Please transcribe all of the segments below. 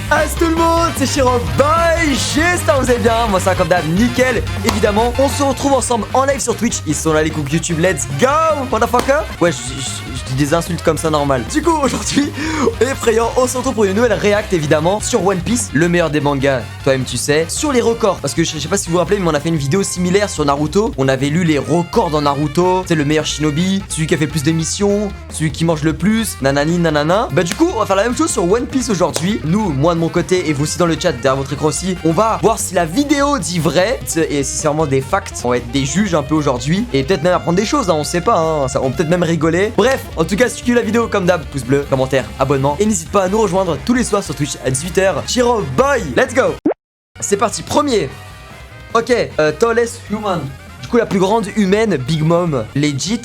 Salut tout le monde, c'est Shiro Boy, j'espère que vous allez bien, moi ça va comme d'hab, nickel. Évidemment, on se retrouve ensemble en live sur Twitch, ils sont là les coups YouTube, let's go, motherfucker. Ouais, je dis des insultes comme ça normal. Du coup, aujourd'hui, effrayant, on se retrouve pour une nouvelle react évidemment sur One Piece, le meilleur des mangas, toi-même tu sais, sur les records. Parce que je sais pas si vous vous rappelez, mais on a fait une vidéo similaire sur Naruto. On avait lu les records dans Naruto, c'est le meilleur shinobi, celui qui a fait plus d'émissions, celui qui mange le plus, nanani nanana. Bah du coup, on va faire la même chose sur One Piece aujourd'hui. Nous, moi de mon côté et vous aussi dans le chat derrière votre écran aussi, on va voir si la vidéo dit vrai et si c'est vraiment des facts. On va être des juges un peu aujourd'hui et peut-être même apprendre des choses, hein, on sait pas, hein, ça, on peut peut-être même rigoler. Bref, en tout cas, si tu kiffes la vidéo, comme d'hab, pouce bleu, commentaire, abonnement et n'hésite pas à nous rejoindre tous les soirs sur Twitch à 18h. Shiro Boy, let's go. C'est parti, premier. Ok, tallest human. Du coup, la plus grande humaine, Big Mom, legit,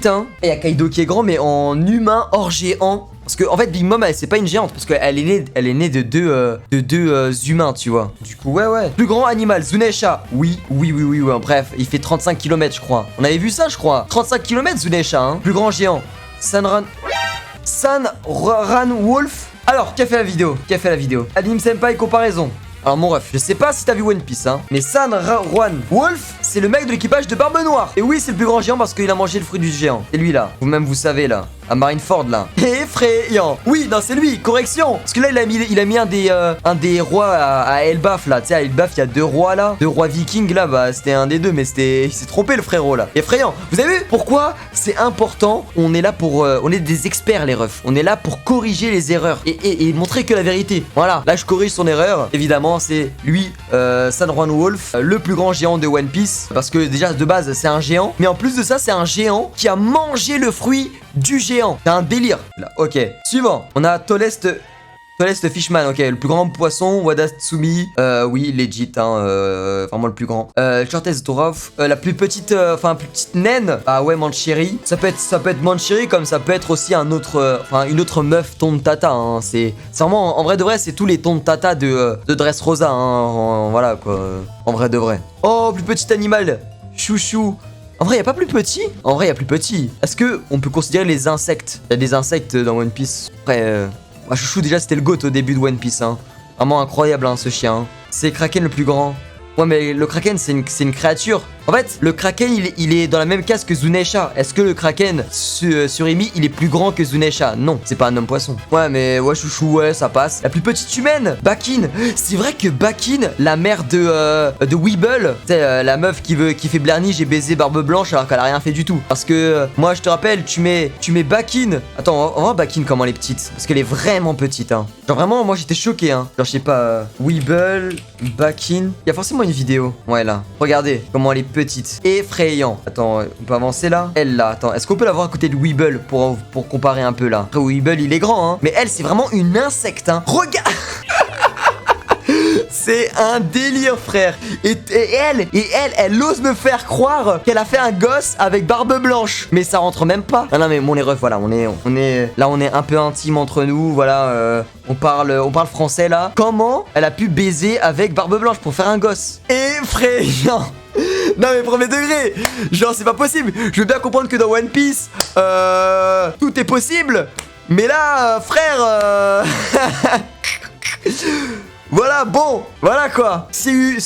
hein. Et il y a Kaido qui est grand, mais en humain hors géant. Parce que en fait Big Mom c'est pas une géante parce qu'elle est née de deux humains, tu vois. Du coup ouais. Plus grand animal, Zunesha. Oui, bref, il fait 35 km je crois. On avait vu ça je crois. 35 km Zunesha hein. Plus grand géant. Sanran Wolf. Alors, qui a fait la vidéo? Anime Senpai comparaison. Alors mon ref, je sais pas si t'as vu One Piece hein, mais Sanran Wolf, c'est le mec de l'équipage de Barbe Noire. Et oui, c'est le plus grand géant parce qu'il a mangé le fruit du géant. C'est lui là, vous-même vous savez là, à Marineford là. Effrayant. Oui, non c'est lui, correction. Parce que là il a mis un des rois à Elbaf là. Tu sais à Elbaf il y a deux rois là, deux rois vikings là, bah c'était un des deux mais il s'est trompé le frérot là. Effrayant. Vous avez vu pourquoi c'est important? On est là pour, on est des experts les refs. On est là pour corriger les erreurs et montrer que la vérité. Voilà, là je corrige son erreur. Évidemment c'est lui, Sanran Wolf, le plus grand géant de One Piece. Parce que déjà de base c'est un géant, mais en plus de ça c'est un géant qui a mangé le fruit du géant. C'est un délire. Là, ok. Suivant. On a Tallest Fishman, ok, le plus grand poisson, Wada Tsumi, oui, legit, hein, vraiment le plus grand. Shortest Dwarf, la plus petite, plus petite naine, ah ouais, Manchiri. Ça peut être Manchiri, comme ça peut être aussi un autre, une autre meuf Tontata, hein, c'est vraiment, en vrai de vrai, c'est tous les Tontata de Dressrosa, hein, voilà, quoi, en vrai de vrai. Oh, plus petit animal, Chouchou. En vrai, il n'y a pas plus petit. En vrai, il y a plus petit. Est-ce que on peut considérer les insectes? Il y a des insectes dans One Piece. Après, Chouchou, déjà, c'était le GOAT au début de One Piece. Hein. Vraiment incroyable, hein, ce chien. Hein. C'est Kraken le plus grand. Ouais, mais le Kraken, c'est une créature. En fait, le Kraken, il est dans la même case que Zunesha. Est-ce que le Kraken, Surimi, il est plus grand que Zunesha? Non, c'est pas un homme poisson. Ouais, mais ouais, Chouchou, ouais, ça passe. La plus petite humaine, Bakin. C'est vrai que Bakin, la mère de Weeble, c'est la meuf qui fait Blerniche et baiser Barbe Blanche alors qu'elle a rien fait du tout. Parce que, moi, je te rappelle, tu mets Bakin. Attends, on va voir Bakin comment elle est petite. Parce qu'elle est vraiment petite, hein. Genre vraiment, moi, j'étais choqué, hein. Genre, je sais pas, Weeble, Bakin. Il y a forcément une vidéo. Ouais, là. Regardez comment elle est petite. Effrayant. Attends, on peut avancer là? Elle là, attends, est-ce qu'on peut la voir à côté de Weeble pour comparer un peu là? Après Weeble il est grand hein. Mais elle c'est vraiment une insecte hein. Regarde. C'est un délire frère. Et elle ose me faire croire qu'elle a fait un gosse avec Barbe Blanche. Mais ça rentre même pas. Ah non mais mon les refs voilà, on est un peu intime entre nous, voilà, on parle français là. Comment elle a pu baiser avec Barbe Blanche pour faire un gosse? Effrayant. Non mais premier degré. Genre c'est pas possible. Je veux bien comprendre que dans One Piece tout est possible. Mais là frère voilà, bon, voilà quoi. S'il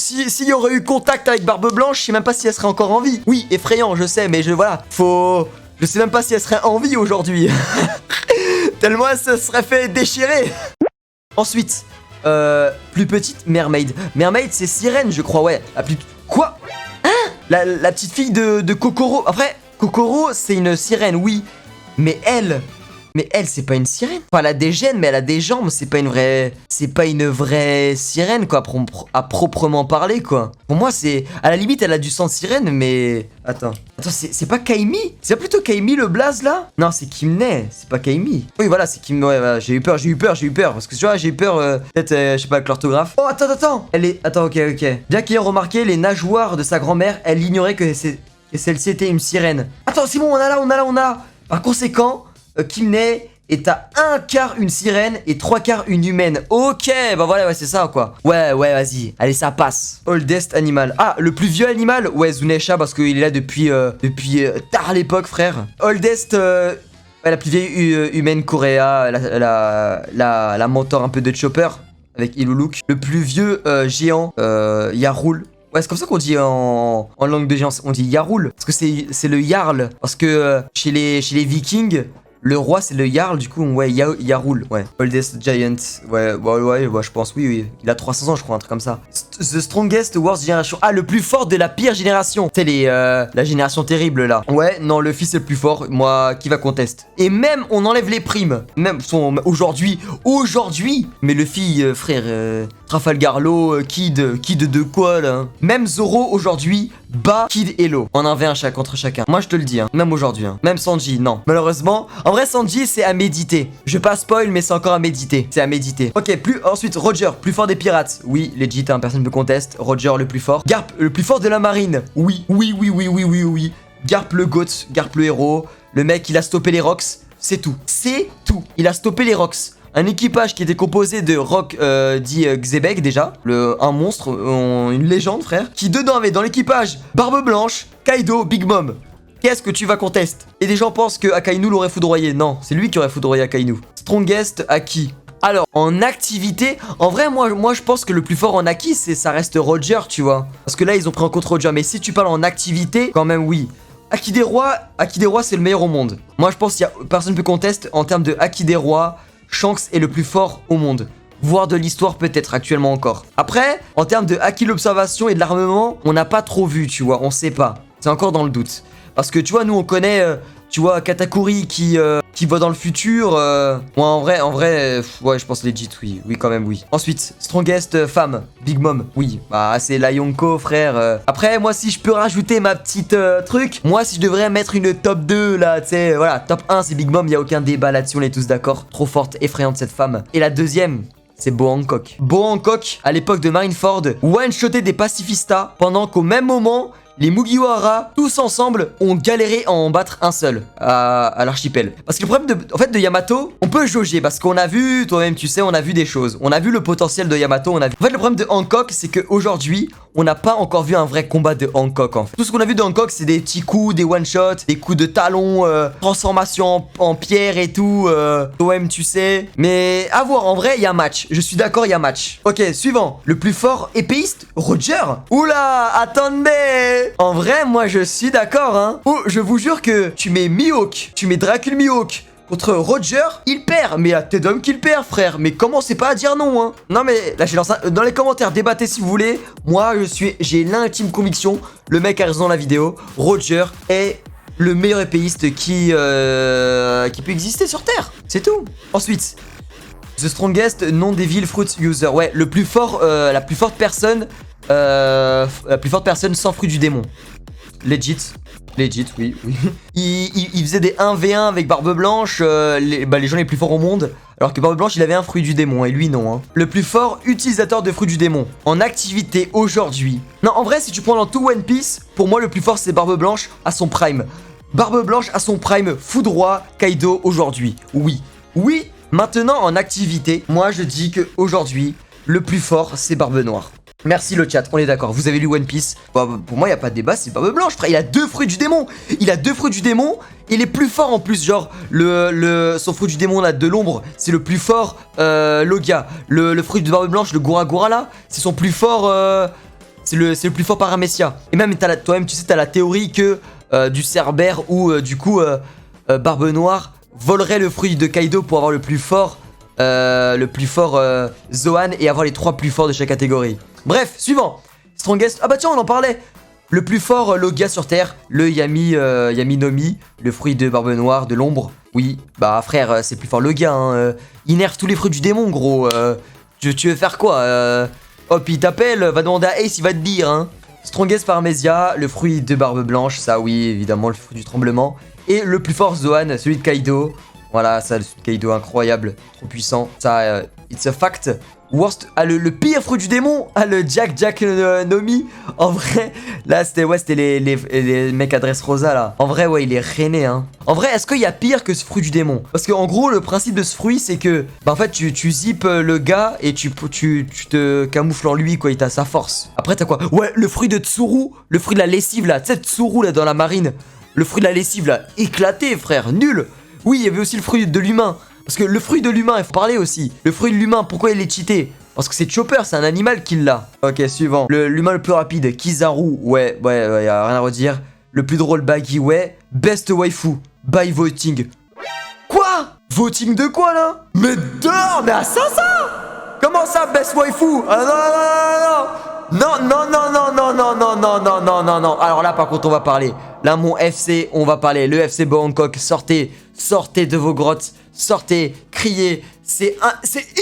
y aurait eu contact avec Barbe Blanche, je sais même pas si elle serait encore en vie. Oui, effrayant, je sais, mais je sais même pas si elle serait en vie aujourd'hui. Tellement elle se serait fait déchirer. Ensuite, plus petite, Mermaid. Mermaid, c'est sirène, je crois, ouais. La plus... Quoi? Hein? La petite fille de Kokoro. Après, Kokoro, c'est une sirène, oui. Mais elle, c'est pas une sirène. Enfin, elle a des gènes, mais elle a des jambes. C'est pas une vraie sirène, quoi, à proprement parler, quoi. Pour moi, c'est... À la limite, elle a du sang de sirène, mais... Attends, c'est pas Kaimi? C'est plutôt Kaimi, le blaze, là? Non, c'est Kimney, c'est pas Kaimi. Oui, voilà, c'est Kim... Ouais, voilà, j'ai eu peur. Parce que, tu vois, j'ai eu peur, peut-être, je sais pas, avec l'orthographe. Oh, attends. Attends, ok. Bien qu'ayant remarqué les nageoires de sa grand-mère, elle ignorait que celle-ci était une sirène. Attends, c'est bon, on a. Par conséquent... Kimney est à 1/4 une sirène et 3/4 une humaine. Ok, bah voilà, ouais, c'est ça quoi. Ouais, vas-y. Allez, ça passe. Oldest animal. Ah, le plus vieux animal? Ouais, Zunesha, parce qu'il est là depuis tard l'époque, frère. Oldest, la plus vieille humaine Correa, la mentor un peu de Chopper. avec Iluluk. Le plus vieux géant, Yarul. Ouais, c'est comme ça qu'on dit en langue de géant. On dit Yarul. Parce que c'est le Jarl. Parce que chez les Vikings, le roi c'est le Jarl. Du coup, ouais, Yarul. Ouais. Oldest Giant. Ouais, je pense, oui. Il a 300 ans, je crois, un truc comme ça. The Strongest Worst Generation. Ah, le plus fort de la pire génération. C'est la génération terrible là. Ouais, non, le fils est le plus fort. Moi, qui va conteste. Et même, on enlève les primes. Même aujourd'hui. Mais le fils, frère. Trafalgar Law, Kid de quoi là? Même Zoro aujourd'hui bat Kid et Law en 1v1 contre chacun. Moi je te le dis, hein. Même aujourd'hui. Hein. Même Sanji, non. Malheureusement, en vrai Sanji c'est à méditer. Je vais pas spoil mais c'est encore à méditer. C'est à méditer. Ok, ensuite Roger, plus fort des pirates. Oui, legit, hein, personne ne me conteste. Roger le plus fort. Garp, le plus fort de la marine. Oui. Garp le GOAT, Garp le héros. Le mec il a stoppé les rocks. C'est tout. Il a stoppé les rocks. Un équipage qui était composé de Rock dit Xebec déjà, un monstre, une légende frère, qui dedans avait dans l'équipage Barbe Blanche, Kaido, Big Mom. Qu'est-ce que tu vas contester? Et des gens pensent que Akainu l'aurait foudroyé. Non, c'est lui qui aurait foudroyé Akainu. Strongest Aki. Alors, en activité, en vrai, moi je pense que le plus fort en Aki, ça reste Roger, tu vois. Parce que là, ils ont pris en compte Roger. Mais si tu parles en activité, quand même, oui. Aki des rois, c'est le meilleur au monde. Moi, je pense qu'il y a personne ne peut contester en termes de Aki des rois. Shanks est le plus fort au monde. Voire de l'histoire peut-être actuellement encore. Après, en termes de haki l'observation et de l'armement, on n'a pas trop vu, tu vois, on sait pas. C'est encore dans le doute. Parce que tu vois, nous on connaît, tu vois, Katakuri qui voit dans le futur. Moi en vrai, ouais, je pense legit, oui, quand même, oui. Ensuite, strongest femme, Big Mom, oui. Bah, c'est la Yonko, frère. Après, moi, si je peux rajouter ma petite truc, moi, si je devrais mettre une top 2, là, tu sais, voilà, top 1, c'est Big Mom, il n'y a aucun débat là-dessus, on est tous d'accord. Trop forte, effrayante cette femme. Et la deuxième, c'est Boa Hancock. Boa Hancock, à l'époque de Marineford, one-shoté des pacifistas pendant qu'au même moment, les Mugiwara, tous ensemble, ont galéré à en battre un seul à l'archipel. Parce que le problème de Yamato, on peut jauger parce qu'on a vu, toi-même tu sais, on a vu des choses. On a vu le potentiel de Yamato, En fait, le problème de Hancock, c'est qu'aujourd'hui, on n'a pas encore vu un vrai combat de Hancock en fait. Tout ce qu'on a vu de Hancock, c'est des petits coups, des one-shots, des coups de talon, transformation en pierre et tout. Toi-même tu sais. Mais à voir, en vrai, il y a match. Je suis d'accord, il y a match. Ok, suivant. Le plus fort épéiste, Roger. Oula, attendez. En vrai, moi je suis d'accord, hein. Oh, je vous jure que tu mets Mihawk, tu mets Dracul Mihawk contre Roger, il perd. Mais t'es d'homme qu'il perd, frère. Mais comment c'est pas à dire non, hein. Non, mais lâchez dans les commentaires, débattez si vous voulez. Moi, j'ai l'intime conviction, le mec a raison dans la vidéo. Roger est le meilleur épéiste qui peut exister sur Terre. C'est tout. Ensuite, The Strongest Non-Devil Fruit User. Ouais, le plus fort, la plus forte personne sans fruit du démon. Legit, oui. Il faisait des 1v1 avec Barbe Blanche, les gens les plus forts au monde. Alors que Barbe Blanche, il avait un fruit du démon, et lui non. Hein. Le plus fort utilisateur de fruits du démon. En activité aujourd'hui. Non, en vrai, si tu prends dans tout One Piece, pour moi, le plus fort, c'est Barbe Blanche à son prime. Barbe Blanche à son prime, foudroie Kaido aujourd'hui. Oui. Maintenant, en activité, moi, je dis que aujourd'hui, le plus fort, c'est Barbe Noire. Merci le chat, on est d'accord, vous avez lu One Piece. Bah, pour moi, il n'y a pas de débat, c'est Barbe Blanche, frère. Il a 2 fruits du démon. Il est plus fort en plus, genre, son fruit du démon là, de l'ombre, c'est le plus fort, Logia. Le fruit de Barbe Blanche, le Gura Gura là, c'est son plus fort, c'est le plus fort Paramecia. Et même, toi-même, tu sais, t'as la théorie que du Cerbère ou du coup, Barbe Noire volerait le fruit de Kaido pour avoir le plus fort Zoan et avoir les 3 plus forts de chaque catégorie. Bref, suivant. Strongest. Ah bah tiens, on en parlait. Le plus fort Logia sur Terre, le Yami Nomi, le fruit de Barbe Noire, de l'ombre. Oui, bah frère, c'est plus fort Logia. Hein. Il nerve tous les fruits du démon, gros. Tu veux faire quoi Hop, il t'appelle, va demander à Ace, il va te dire. Hein. Strongest Paramecia, le fruit de Barbe Blanche, ça oui, évidemment, le fruit du tremblement. Et le plus fort Zoan, celui de Kaido. Voilà, ça, le Kaido incroyable, trop puissant. Ça, it's a fact. Worst, le pire fruit du démon, le Jack Nomi. En vrai, là, c'était les mecs à Dressrosa, là. En vrai, ouais, il est rené, hein. En vrai, est-ce qu'il y a pire que ce fruit du démon? Parce qu'en gros, le principe de ce fruit, c'est que, bah, en fait, tu zippes le gars et tu te camoufles en lui, quoi. Il t'a sa force. Après, t'as quoi? Ouais, le fruit de Tsuru, le fruit de la lessive, là. Tu sais, Tsuru, là, dans la marine. Le fruit de la lessive, là. Éclaté, frère, nul. Oui, il y avait aussi le fruit de l'humain. Parce que le fruit de l'humain, il faut parler aussi. Le fruit de l'humain, pourquoi il est cheaté? Parce que c'est Chopper, c'est un animal qui l'a. Ok, suivant. L'humain le plus rapide, Kizaru. Ouais, y a rien à redire. Le plus drôle, Baggy, ouais. Best waifu, by voting. Quoi? Voting de quoi, là? Mais dehors, mais assassin! Comment ça, best waifu? Ah non, non, non, non, non, non, non, non, non, non, non, non. Alors là, par contre, on va parler. Là, mon FC, on va parler. Le FC Bangkok, sortez, sortez de vos grottes, sortez, criez. C'est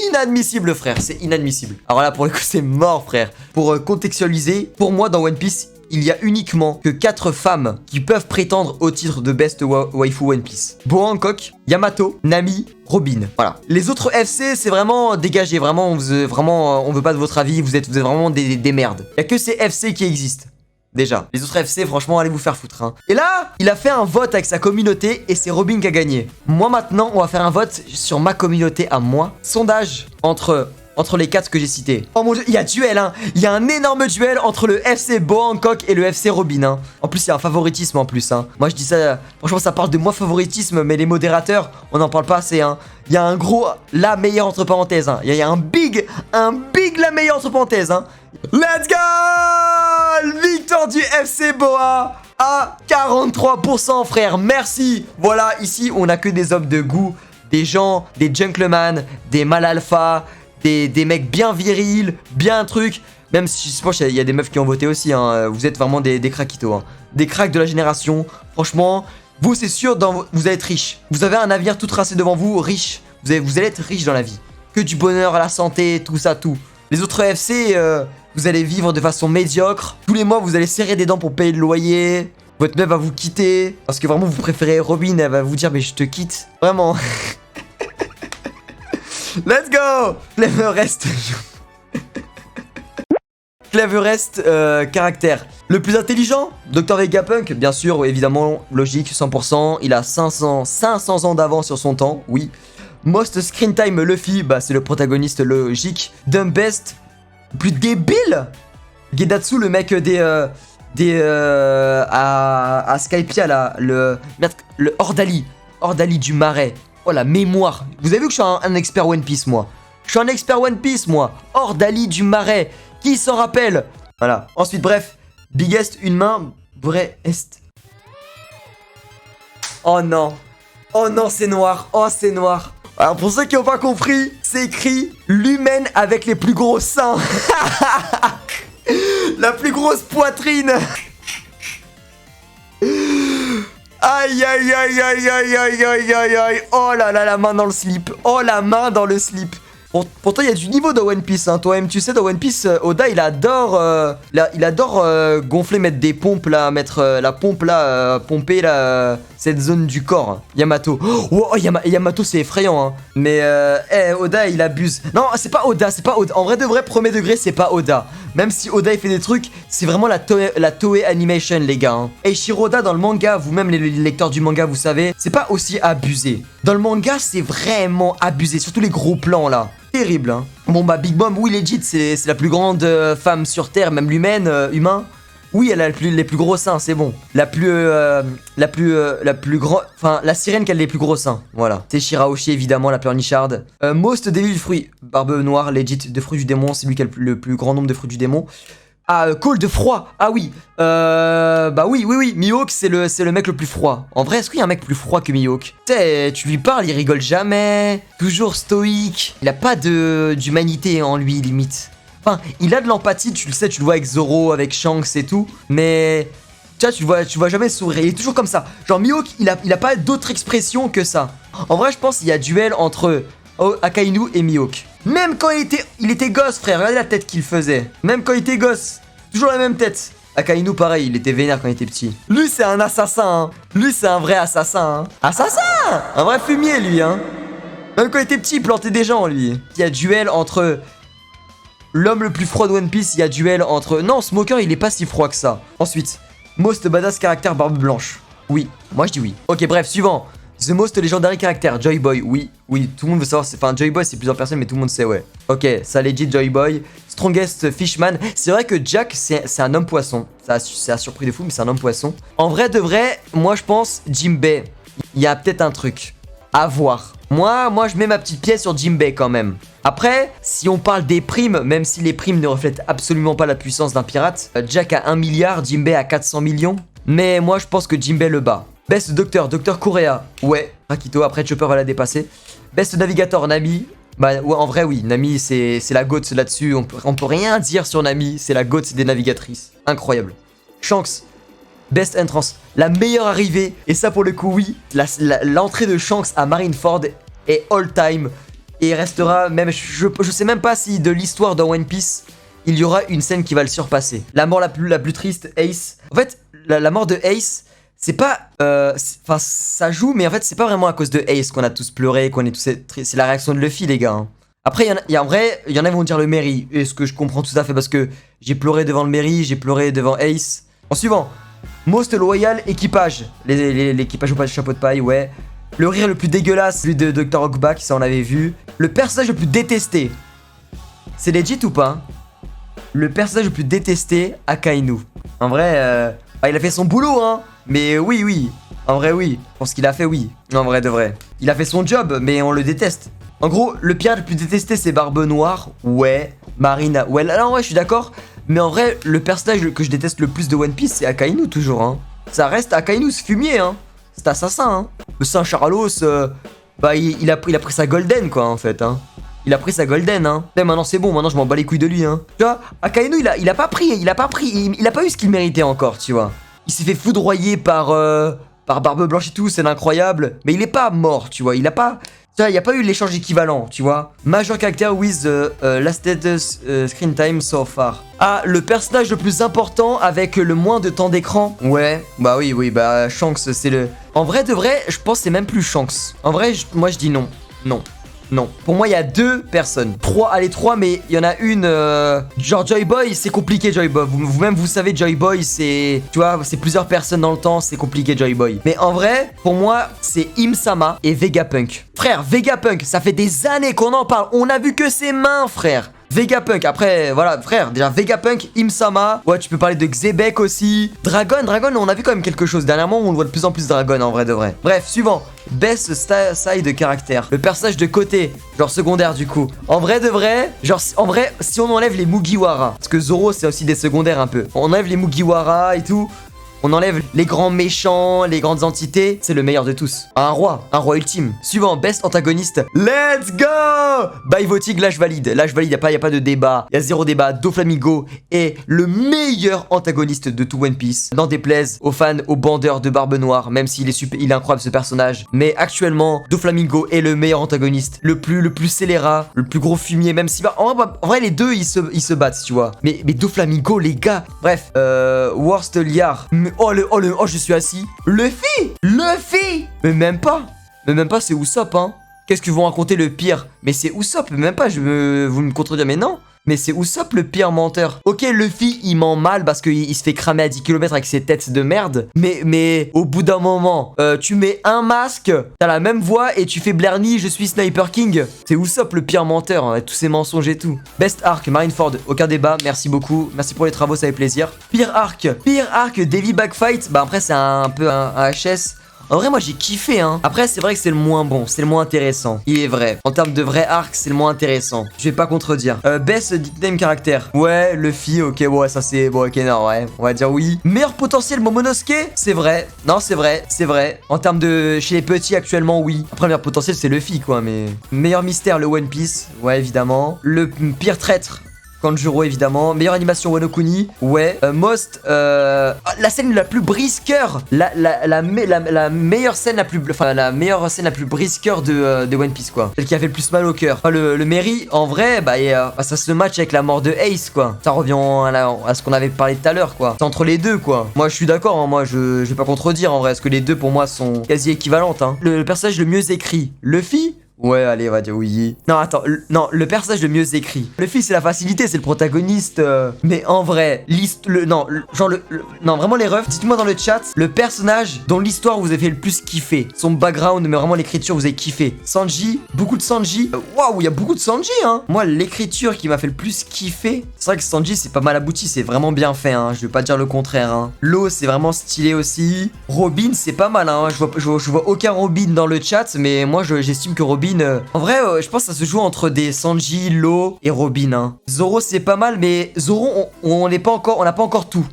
inadmissible, frère, c'est inadmissible. Alors là, pour le coup, c'est mort, frère. Pour contextualiser, pour moi, dans One Piece, il y a uniquement que 4 femmes qui peuvent prétendre au titre de Best Waifu One Piece. Hancock, Yamato, Nami, Robin. Voilà. Les autres FC, c'est vraiment dégagé. Vraiment, on veut pas de votre avis. Vous êtes vraiment des merdes. Il y a que ces FC qui existent. Déjà. Les autres FC, franchement, allez vous faire foutre. Hein. Et là, il a fait un vote avec sa communauté et c'est Robin qui a gagné. Moi, maintenant, on va faire un vote sur ma communauté à moi. Sondage entre les 4 que j'ai cités. Oh mon dieu, il y a duel, hein. Il y a un énorme duel entre le FC Hancock et le FC Robin, hein. En plus, il y a un favoritisme en plus, hein. Moi, je dis ça, franchement, ça parle de moi favoritisme, mais les modérateurs, on n'en parle pas assez, hein. Il y a un gros, la meilleure entre parenthèses, hein. Il y a un big, la meilleure entre parenthèses, hein. Let's go! Victoire du FC Boa à 43%, frère. Merci. Voilà, ici, on a que des hommes de goût, des gens, des gentlemen, des mal alpha, des mecs bien virils, bien trucs. Même si je pense qu'il y a des meufs qui ont voté aussi, hein. Vous êtes vraiment des craquitos, hein. Des cracks de la génération. Franchement, vous c'est sûr, vous allez être riche. Vous avez un avenir tout tracé devant vous, riche. Vous allez être riche dans la vie. Que du bonheur, la santé, tout ça, tout. Les autres FC, vous allez vivre de façon médiocre. Tous les mois, vous allez serrer des dents pour payer le loyer. Votre meuf va vous quitter. Parce que vraiment, vous préférez Robin, elle va vous dire, mais je te quitte. Vraiment. Let's go! Cleverest. Cleverest caractère. Le plus intelligent, Dr Vegapunk, bien sûr, évidemment, logique, 100%. Il a 500 ans d'avance sur son temps, oui. Most Screen Time Luffy, bah c'est le protagoniste logique. Dumbest, plus débile. Gedatsu, le mec à Skypia là, le Ordali du marais. Oh la mémoire. Vous avez vu que je suis un expert One Piece, moi. Je suis un expert One Piece, moi. Ordali du marais. Qui s'en rappelle? Voilà. Ensuite, bref. Biggest, une main. Vrai est. Oh non. Oh non, c'est noir. Oh, c'est noir. Alors, pour ceux qui n'ont pas compris, c'est écrit l'humaine avec les plus gros seins. La plus grosse poitrine. Aïe aïe aïe aïe aïe aïe aïe aïe aïe. Oh là là, la main dans le slip. Oh la main dans le slip. Pourtant il y a du niveau dans One Piece, hein. Toi-même tu sais, dans One Piece, Oda il adore gonfler, mettre des pompes là, mettre la pompe là, pomper là, cette zone du corps. Yamato. Oh, Yamato c'est effrayant, hein. Mais Oda il abuse. Non, c'est pas Oda. En vrai de vrai, premier degré, c'est pas Oda. Même si Oda il fait des trucs, c'est vraiment la Toei Animation, les gars, hein. Et Shiroda dans le manga, vous-même les lecteurs du manga, vous savez, c'est pas aussi abusé. Dans le manga, c'est vraiment abusé, surtout les gros plans là. Terrible, hein. Bon bah Big Mom, oui legit, c'est la plus grande femme sur Terre, même l'humaine, humain. Oui, elle a les plus gros seins, c'est bon. La plus grande, enfin la sirène qui a les plus gros seins, voilà. C'est Shirahoshi évidemment, la pleurnicharde. Most Devil Fruit, barbe noire, legit, de fruits du démon, c'est lui qui a le plus grand nombre de fruits du démon. Ah, cold de froid. Ah oui. Bah oui. Mihawk, c'est le mec le plus froid. En vrai, est-ce qu'il y a un mec plus froid que Mihawk? Tu lui parles, il rigole jamais. Toujours stoïque. Il a pas d'humanité en lui, limite. Enfin, il a de l'empathie, tu le sais, tu le vois avec Zoro, avec Shanks et tout. Mais tu vois jamais sourire. Il est toujours comme ça. Genre, Mihawk, il a pas d'autre expression que ça. En vrai, je pense qu'il y a duel entre Akainu et Mihawk. Même quand il était gosse, frère, regardez la tête qu'il faisait. Même quand il était gosse, toujours la même tête. Akainu, pareil, il était vénère quand il était petit. Lui, c'est un assassin, hein. Lui, c'est un vrai assassin, hein. Assassin! Un vrai fumier, lui, hein. Même quand il était petit, il plantait des gens, lui. Il y a duel entre l'homme le plus froid de One Piece. Il y a duel entre... Non, Smoker, il est pas si froid que ça. Ensuite, Most Badass caractère barbe blanche. Oui, moi je dis oui. Ok, bref, suivant. The Most Legendary Character, Joy Boy, oui, tout le monde veut savoir, enfin Joy Boy c'est plusieurs personnes mais tout le monde sait, ouais. Ok, ça legit Joy Boy. Strongest Fishman, c'est vrai que Jack c'est un homme poisson, ça a surpris de fou mais c'est un homme poisson. En vrai de vrai, moi je pense Jinbei, il y a peut-être un truc. À voir. Moi, je mets ma petite pièce sur Jinbei quand même. Après, si on parle des primes, même si les primes ne reflètent absolument pas la puissance d'un pirate, Jack a 1 milliard, Jinbei a 400 millions. Mais moi, je pense que Jinbei le bat. Best Docteur, Docteur Correa. Ouais, Rakito, après Chopper va la dépasser. Best Navigator, Nami. Bah, ouais, en vrai, oui, Nami, c'est la GOAT là-dessus. On peut rien dire sur Nami, c'est la GOAT des navigatrices. Incroyable. Shanks. Best Entrance, la meilleure arrivée, et ça pour le coup oui, l'entrée de Shanks à Marineford est all time, et restera même, je sais même pas si de l'histoire de One Piece, il y aura une scène qui va le surpasser. La mort la plus triste, Ace. En fait, la mort de Ace, c'est pas, enfin ça joue, mais en fait c'est pas vraiment à cause de Ace qu'on a tous pleuré, qu'on est tous, c'est la réaction de Luffy les gars. Hein. Après, en vrai, il y en a qui vont dire le Merry, et ce que je comprends tout à fait parce que j'ai pleuré devant le Merry, j'ai pleuré devant Ace. En suivant. Most loyal équipage. L'équipage au chapeau de paille, ouais. Le rire le plus dégueulasse, celui de Dr. Rockback, ça on avait vu. Le personnage le plus détesté. C'est legit ou pas? Le personnage le plus détesté, Akainu. En vrai, il a fait son boulot, hein. Mais oui, oui. En vrai, oui. Pour ce qu'il a fait, oui. En vrai, de vrai. Il a fait son job, mais on le déteste. En gros, le pirate le plus détesté, c'est Barbe Noire. Ouais. Marina. Ouais, là, ouais, je suis d'accord. Mais en vrai, le personnage que je déteste le plus de One Piece, c'est Akainu, toujours, hein. Ça reste Akainu, ce fumier, hein. C'est assassin, hein. Le Saint-Charlos, bah, il a pris sa golden, quoi, en fait, hein. Il a pris sa golden, hein. Mais maintenant, c'est bon, maintenant, je m'en bats les couilles de lui, hein. Tu vois, Akainu, il a pas eu ce qu'il méritait encore, tu vois. Il s'est fait foudroyer par Barbe Blanche et tout, c'est incroyable. Mais il est pas mort, tu vois, il n'y a pas eu l'échange équivalent, tu vois. Major character with lasted screen time so far. Ah, le personnage le plus important avec le moins de temps d'écran. Ouais, bah oui, bah Shanks, c'est le... En vrai de vrai, je pense que c'est même plus Shanks. En vrai, moi je dis non. Non. Non. Pour moi, il y a 2 personnes. 3, allez, 3, mais il y en a une... genre Joy Boy, c'est compliqué, Joy Boy. Vous-même, vous savez, Joy Boy, c'est... Tu vois, c'est plusieurs personnes dans le temps, c'est compliqué, Joy Boy. Mais en vrai, pour moi, c'est Im-sama et Vegapunk. Frère, Vegapunk, ça fait des années qu'on en parle. On a vu que ses mains, frère. Vegapunk, après, voilà, frère, déjà Vegapunk, Im-sama. Ouais, tu peux parler de Xebec aussi. Dragon, on a vu quand même quelque chose. Dernièrement, on le voit de plus en plus Dragon, en vrai de vrai. Bref, suivant. Best side caractère. Le personnage de côté, genre secondaire du coup. En vrai de vrai, genre en vrai, si on enlève les Mugiwara, parce que Zoro c'est aussi des secondaires un peu. On enlève les Mugiwara et tout. On enlève les grands méchants, les grandes entités. C'est le meilleur de tous. Un roi ultime. Suivant, best antagoniste. Let's go! By voting, là je valide. Là je valide, y a pas de débat. Y a 0 débat. Doflamingo est le meilleur antagoniste de tout One Piece. N'en déplaise aux fans, aux bandeurs de Barbe Noire, même s'il est il est incroyable ce personnage. Mais actuellement, Doflamingo est le meilleur antagoniste. Le plus scélérat, le plus gros fumier, même si... En vrai, les deux, ils se battent, tu vois. Mais Doflamingo, les gars. Bref, worst liard. Oh, je suis assis. Luffy. Mais même pas, c'est Usopp, hein. Qu'est-ce que vous racontez le pire? Mais c'est Usopp, même pas, vous me contredirez, mais non. Mais c'est Usopp le pire menteur. Ok, Luffy, il ment mal parce qu'il se fait cramer à 10 km avec ses têtes de merde. Mais au bout d'un moment, tu mets un masque, t'as la même voix et tu fais Blerny, je suis Sniper King. C'est Usopp le pire menteur, hein, avec tous ses mensonges et tout. Best arc, Marineford, aucun débat, merci beaucoup. Merci pour les travaux, ça fait plaisir. Pire arc, Davy Backfight. Bah après, c'est un peu un HS. En vrai, moi j'ai kiffé, hein. Après, c'est vrai que c'est le moins bon, c'est le moins intéressant. Il est vrai. En termes de vrai arc, c'est le moins intéressant. Je vais pas contredire. Best nickname caractère. Ouais, Luffy, ok, ouais, ça c'est. Bon, ok, non, ouais, on va dire oui. Meilleur potentiel, Momonosuke. C'est vrai. Non, c'est vrai. En termes de. Chez les petits, actuellement, oui. Après, meilleur potentiel, c'est Luffy, quoi, mais. Meilleur mystère, le One Piece. Ouais, évidemment. Le pire traître. Kanjuro évidemment, meilleure animation Wano Kuni, ouais, Most, la scène la plus brise-cœur, la meilleure scène la plus, enfin la meilleure scène la plus brise-cœur de One Piece quoi, celle qui a fait le plus mal au cœur. Enfin, le Merry, en vrai, bah ça se match avec la mort de Ace quoi, ça revient à ce qu'on avait parlé tout à l'heure quoi, c'est entre les deux quoi. Moi je suis d'accord, hein, moi je vais pas contredire en vrai, parce que les deux pour moi sont quasi équivalentes. Hein. Le personnage le mieux écrit, Luffy. Ouais, allez, on va dire oui. Non, attends, non, le personnage le mieux écrit. Luffy, c'est la facilité, c'est le protagoniste. Mais en vrai, non, vraiment les refs, dites-moi dans le chat, le personnage dont l'histoire vous a fait le plus kiffer. Son background, mais vraiment l'écriture, vous avez kiffé. Sanji, beaucoup de Sanji. Waouh, il y a beaucoup de Sanji, hein. Moi, l'écriture qui m'a fait le plus kiffer, c'est vrai que Sanji, c'est pas mal abouti, c'est vraiment bien fait, hein. Je vais pas dire le contraire, hein. L'eau, c'est vraiment stylé aussi. Robin, c'est pas mal, hein. Je vois aucun Robin dans le chat, mais moi, j'estime que Robin, en vrai, je pense que ça se joue entre des Sanji, Law et Robin, hein. Zoro, c'est pas mal, mais Zoro, on n'a pas encore tout.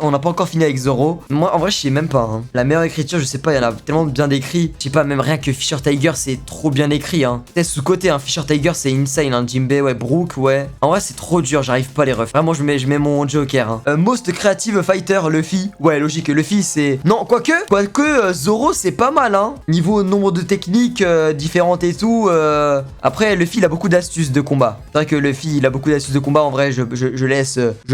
On n'a pas encore fini avec Zoro. Moi, en vrai, je sais même pas, hein. La meilleure écriture, je sais pas, il y en a tellement bien décrit. Je sais pas, même rien que Fisher Tiger, c'est trop bien écrit, hein. Peut-être sous-côté, hein. Fisher Tiger, c'est insane, hein. Jinbei, ouais, Brook, ouais. En vrai, c'est trop dur, j'arrive pas à les refs. Vraiment, je mets mon Joker, hein. Most Creative Fighter, Luffy. Ouais, logique, Luffy, c'est... Non, quoique, Zoro, c'est pas mal, hein. Niveau nombre de techniques différentes et tout. Après, Luffy, il a beaucoup d'astuces de combat. C'est vrai que Luffy, il a beaucoup d'astuces de combat. En vrai, je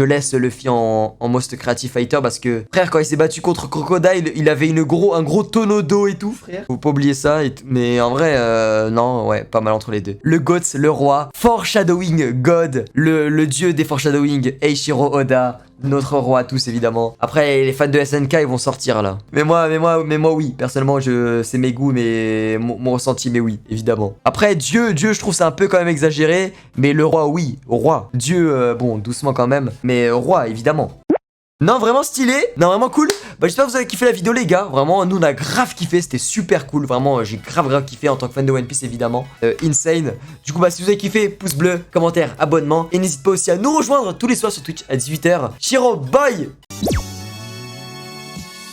laisse Luffy en Most Creative Fighter parce que, frère, quand il s'est battu contre Crocodile, il avait un gros tonneau d'eau et tout, frère. Faut pas oublier ça. Mais en vrai, non, ouais, pas mal entre les deux. Le GOAT, le roi, Foreshadowing God, le dieu des Foreshadowing, Eiichiro Oda. Notre roi à tous évidemment. Après les fans de SNK ils vont sortir là. Mais moi oui. Personnellement c'est mes goûts mais mon ressenti mais oui évidemment. Après Dieu je trouve ça un peu quand même exagéré. Mais le roi oui. Roi. Dieu bon doucement quand même. Mais roi évidemment. Non, vraiment stylé, non, vraiment cool. Bah, j'espère que vous avez kiffé la vidéo, les gars. Vraiment, nous, on a grave kiffé, c'était super cool. Vraiment, j'ai grave kiffé en tant que fan de One Piece, évidemment. Insane. Du coup, bah, si vous avez kiffé, pouce bleu, commentaire, abonnement. Et n'hésitez pas aussi à nous rejoindre tous les soirs sur Twitch à 18 h. Chiro, bye!